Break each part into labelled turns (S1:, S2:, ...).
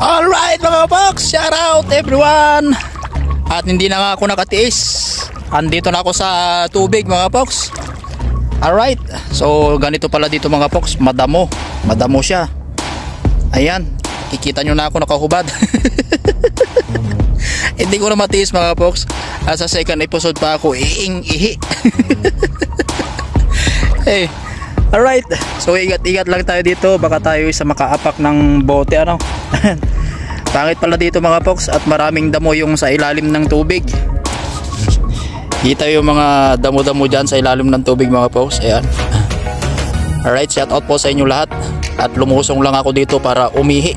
S1: Alright mga box, shout out everyone. At hindi na nga ako nakatiis, andito na ako sa tubig mga box. Alright, so ganito pala dito mga box, madamo siya. Ayan, kikita nyo na ako nakahubad. Hindi ko na matiis mga box. Sa second episode pa ako iing-ihi. Hey, alright, so ingat-ingat lang tayo dito, baka tayo isa makaapak ng bote ano. Pangit pala dito mga box, at maraming damo yung sa ilalim ng tubig. Kita yung mga damo-damo dyan sa ilalim ng tubig mga box. Ayan. Alright, shout out po sa inyo lahat. At lumusong lang ako dito para umihi.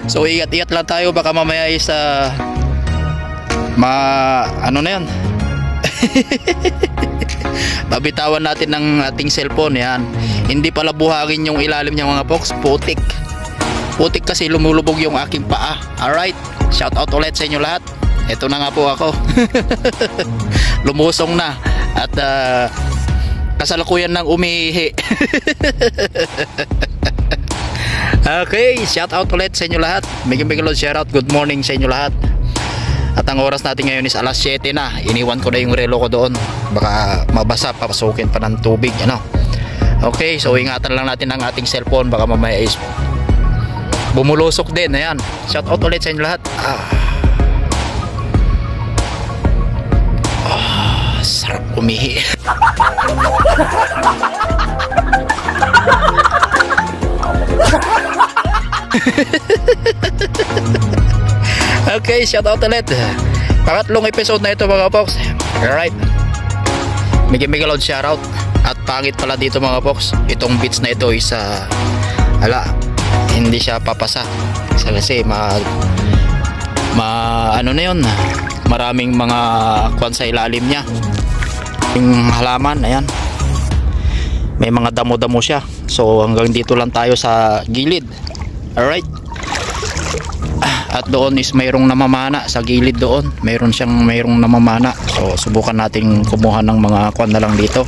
S1: So ingat-ingat lang tayo, baka mamaya isa ano na yan. Babitawan natin ng ating cellphone. Yan, hindi pala buhangin yung ilalim niya mga box, putik kasi lumulubog yung aking paa. Alright, shout out ulit sa inyo lahat. Ito na nga po ako. Lumusong na at kasalukuyan ng umihi. Okay, shout out ulit sa inyo lahat. Bigyan shout out, good morning sa inyo lahat. At ang oras natin ngayon is alas 7 na. Iniwan ko na yung relo ko doon, baka mabasa, papasukin pa ng tubig ano. Okay, so ingatan lang natin ang ating cellphone, baka mamaya is bumulusok din. Ayan, shout out ulit sa inyo lahat. Sarap umihi. Okay, shout out ulit. Pangatlong episode na ito mga box. Alright, miging loud shout out. At pangit pala dito mga box, itong beats na ito is hindi siya papasa kasi ano na yun, maraming mga kwan sa ilalim niya, yung halaman. Ayan, may mga damo-damo siya, so hanggang dito lang tayo sa gilid. Alright, at doon is mayroong namamana sa gilid, doon mayroong namamana. So subukan nating kumuha ng mga kwan na lang dito.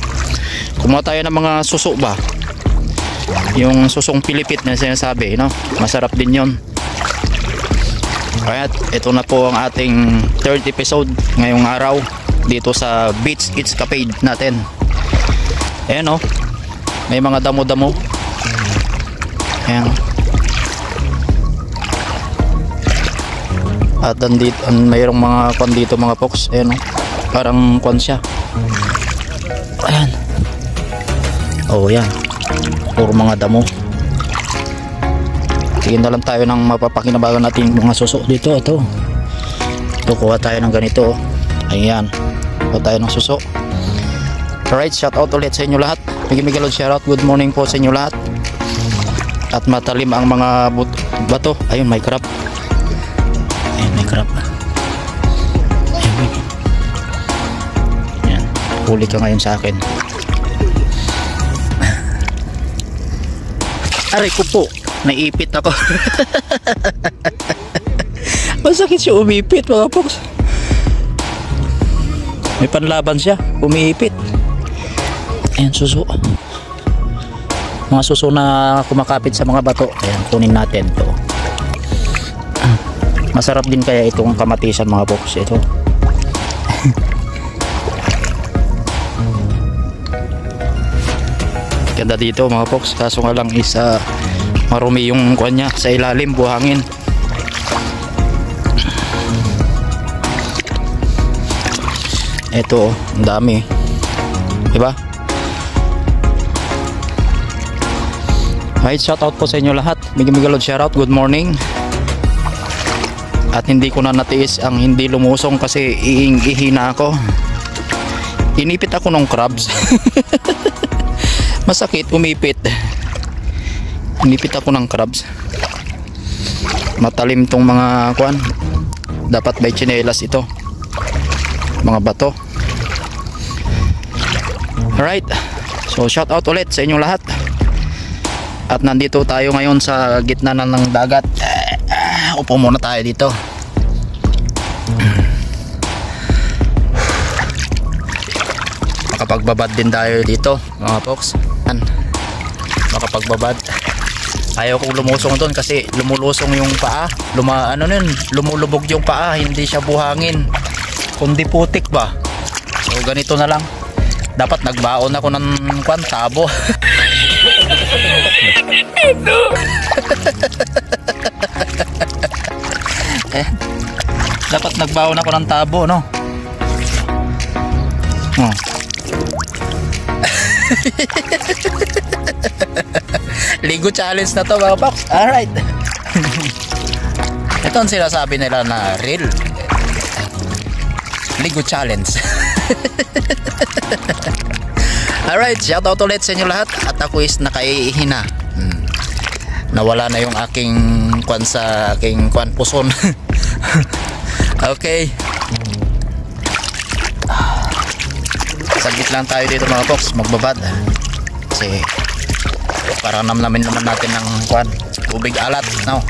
S1: Kumuha tayo ng mga suso ba, yung susong Pilipit na sinasabi, no? Masarap din yon. Alright, ito na po ang ating third episode ngayong araw dito sa Beach Escapade natin. Ayan, no? May mga damo-damo. Ayan. At andito, mayroong mga kwan dito mga folks. Ayan, no? Parang kwan siya. Ayan. Oh, yan. Puro mga damo. Tingin na lang tayo ng mapapakinabangan natin mga suso dito. Ito kuha tayo ng ganito. Ayan, kuha tayo ng suso. Alright, shout out ulit sa inyo lahat. Migilod shout out, good morning po sa inyo lahat. At matalim ang mga bato. Ayun, may crab. Ayun, may crab. Ayan, huli ka ngayon sa akin. Aray ko po, naipit ako. Masakit siya umipit mga folks. May panlaban siya, umiipit. Ayan, suso. Mga suso na kumakapit sa mga bato. Ayan, kunin natin to. Masarap din kaya itong kamatisan mga folks. Ito. Ganda dito mga folks, kaso nga lang is marumi yung kuwan niya sa ilalim, buhangin. Ito, ang dami. Diba? Right, shout out po sa inyo lahat. Migalod shout out, good morning. At hindi ko na natiis ang hindi lumusong kasi ihina ako. Inipit ako ng crabs. Masakit, umipit. Inipit ako ng crabs. Matalim tong mga kuan. Dapat may tsinelas ito. Mga bato. Alright. So shout out ulit sa inyong lahat. At nandito tayo ngayon sa gitna na ng dagat. Upo muna tayo dito. Makapagbabad din tayo dito mga folks. Makapagbabad. Ayaw kong lumusong doon kasi lumulusong yung paa. Lumulubog yung paa. Hindi siya buhangin, kundi putik ba. So ganito na lang. Dapat nagbaon ako ng tabo. Dapat nagbaon ako ng tabo, no? Oh. Ligo challenge na to mga box. Alright. Ito ang sinasabi nila na real Ligo challenge. Alright, shout out ulit sa inyo lahat. At ako is nakaihina. Nawala na yung aking kwan sa aking kwan puson. Okay. Saglit lang tayo dito mga folks, magbabad. Kasi para namnamin naman natin ng kwan, tubig alat, no?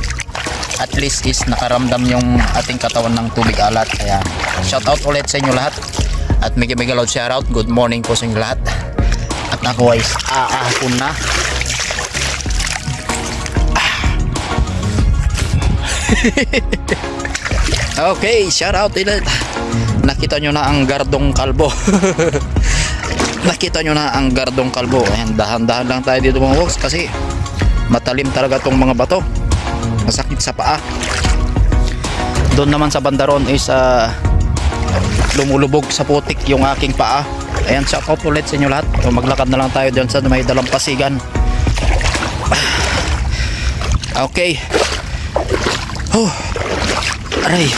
S1: At least is nakaramdam yung ating katawan ng tubig alat. Kaya shout out ulit sa inyo lahat. At mega loud shout out, good morning po sa inyo lahat. At ako ay aahapon na. Okay, shout out ulit. Nakita nyo na ang gardong kalbo. Nakita nyo na ang gardong kalbo. Ayan, dahan-dahan lang tayo dito mga folks kasi matalim talaga tong mga bato. Masakit sa paa. Doon naman sa bandaron is lumulubog sa putik yung aking paa. Ayan, shout out ulit sa inyo lahat. So, maglakad na lang tayo dyan sa may dalampasigan. Okay. Oh. Aray.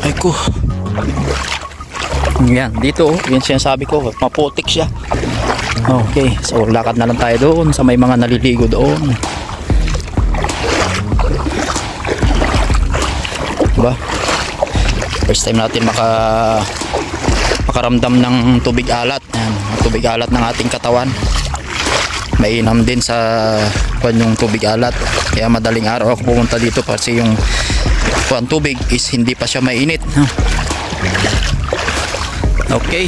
S1: Ay ko. Yan, dito oh. Yan sinasabi ko, maputik siya. Okay, so lakad na lang tayo doon sa may mga naliligo doon. Diba? First time natin makaramdam ng tubig alat. Yan, tubig alat ng ating katawan. Mainam din sa yung tubig alat. Kaya madaling araw ako pumunta dito kasi yung tubig is hindi pa siya mainit. Okay.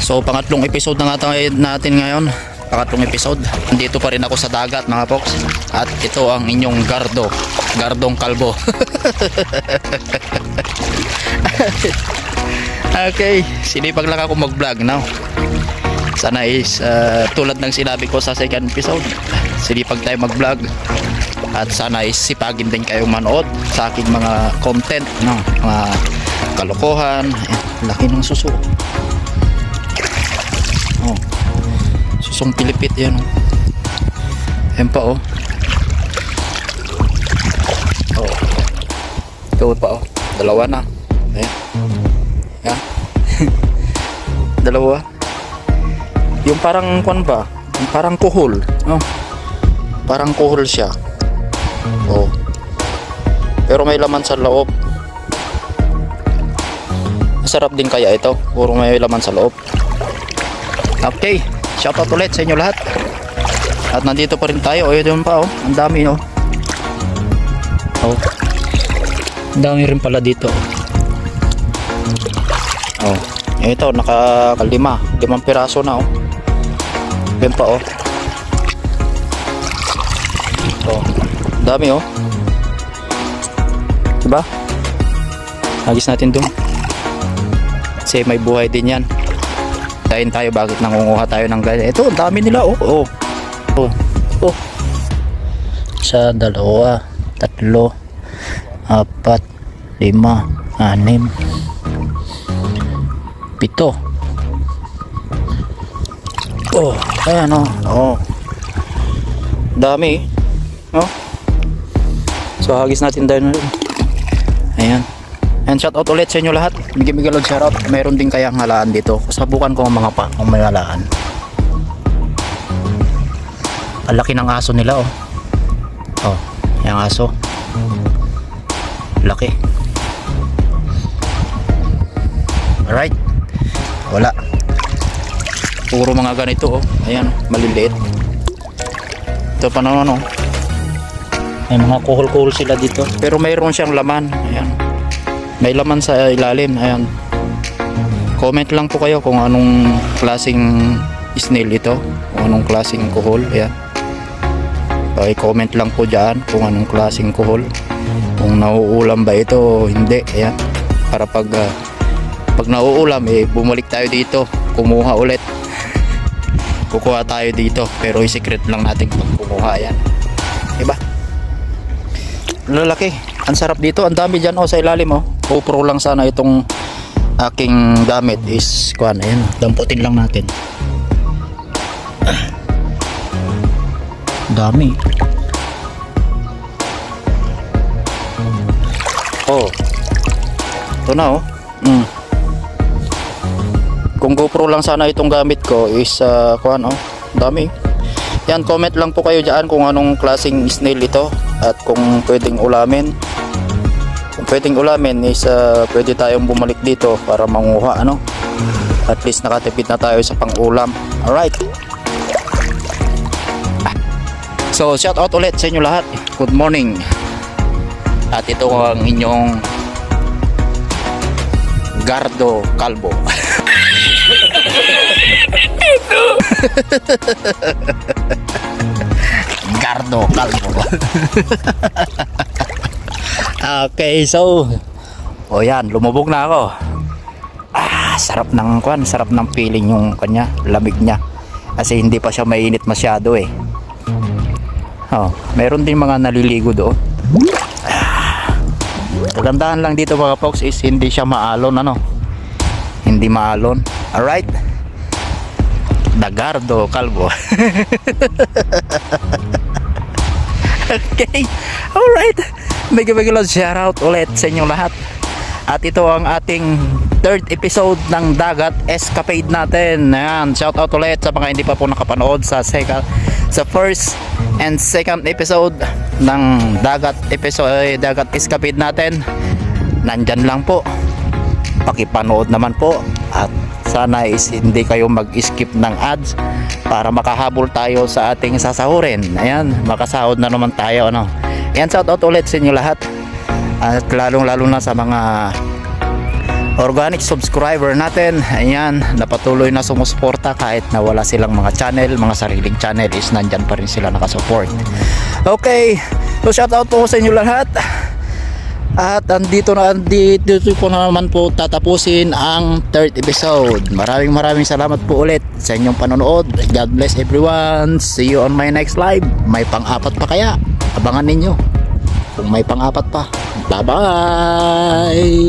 S1: So pangatlong episode na nga natin ngayon. Pangatlong episode. Nandito pa rin ako sa dagat mga folks. At ito ang inyong gardong kalbo. Okay, sinipag lang ako mag-vlog now. Sana is tulad ng sinabi ko sa second episode, sinipag tayo mag-vlog. At sana is sipagin din kayong manood sa aking mga content, no? Mga kalokohan. Ayan, laki ng suso. Oh. Susong Pilipit yan. Oh. Ayan pa oh. Oh. Ito pa oh. Dalawa na. Ayan. Ayan. Dalawa. Yung parang kwan ba? Yung parang kuhol. Oh. Parang kuhol siya. Oh. Pero may laman sa loob. Masarap din kaya ito. Puro may laman sa loob. Okay. Shoutout ulit sa inyo lahat. At nandito pa rin tayo. O yun pa oh. Ang dami oh. Oh. Ang dami rin pala dito. Oh. Ito nakakalima. 5 piraso na oh. Yan pa oh. Oh. Dami oh. Diba? Hagis natin dun. Kasi may buhay din yan. Tayin tayo bakit nangunguha tayo ng ganyan. Ito, dami nila oh. Oh. Oh. Oh. 1, 2, 3, 4, 5, 6, 7, Oh, ayan oh. Oh. Dami. Oh. So hagis natin tayo na rin. Ayan. And shout out ulit sa inyo lahat. Bigyan shout out. Meron din kayang halaan dito. Sabukan ko ang mga kung may halaan. Ang laki ng aso nila oh. Oh, yung aso. Laki. Alright. Wala. Puro mga ganito oh. Ayan, maliliit. Ito pa naman oh. May mga kuhol-kuhol sila dito. Pero mayroon siyang laman. Ayan. May laman sa ilalim. Ayan. Comment lang po kayo kung anong klaseng snail ito. Kung anong klaseng kuhol. Ayan. Okay, comment lang po dyan kung anong klaseng kuhol. Kung nauulam ba ito o hindi. Ayan. Para pag nauulam bumalik tayo dito. Kumuha ulit. Kukuha tayo dito. Pero i-secret lang natin pag kumuha. Ayan. Diba? Lalaki. Ang sarap dito. Ang dami dyan sa ilalim oh. GoPro lang sana itong aking gamit is kuhan. Ayan. Damputin lang natin. Dami. Oh. Ito na oh. Kung GoPro lang sana itong gamit ko is kuhan oh. Dami. Yan, comment lang po kayo dyan kung anong klaseng snail ito at kung pwedeng ulamin. Kung pwedeng ulamin is pwede tayong bumalik dito para manguha ano. At least nakatipid na tayo sa pang-ulam. Alright. So shout out ulit sa inyo lahat. Good morning. At ito ang inyong Gardo Calvo. Gardo Calvo. Okay, so yan, lumubog na ako. Sarap ng kwan, sarap ng feeling yung kanya, lamig niya. Kasi hindi pa siya mainit masyado eh. Oh, meron din mga naliligo doon. Kagandahan lang dito mga folks is hindi siya maalon ano. Hindi maalon. Alright. Gardo Calvo. Okay. Alright. Bigyan shout out ulit sa inyong lahat. At ito ang ating third episode ng Dagat Escapade natin. Ayan, shout out ulit sa mga hindi pa po nakapanood sa first and second episode ng Dagat Escapade natin. Nandyan lang po. Pakipanood naman po. At sana is hindi kayo mag-skip ng ads para makahabol tayo sa ating sasahurin. Ayan, makasahod na naman tayo ano. Ayan, shout out ulit sa inyo lahat. At lalong na sa mga organic subscriber natin. Ayan, napatuloy na sumusuporta kahit na wala silang mga channel, mga sariling channel is nandyan pa rin sila nakasupport. Okay, so shout out po sa inyo lahat. At dito ko na naman po tatapusin ang third episode. Maraming salamat po ulit sa inyong panonood. God bless everyone. See you on my next live. May pang-apat pa kaya? Abangan ninyo kung may pang-apat pa. Bye bye.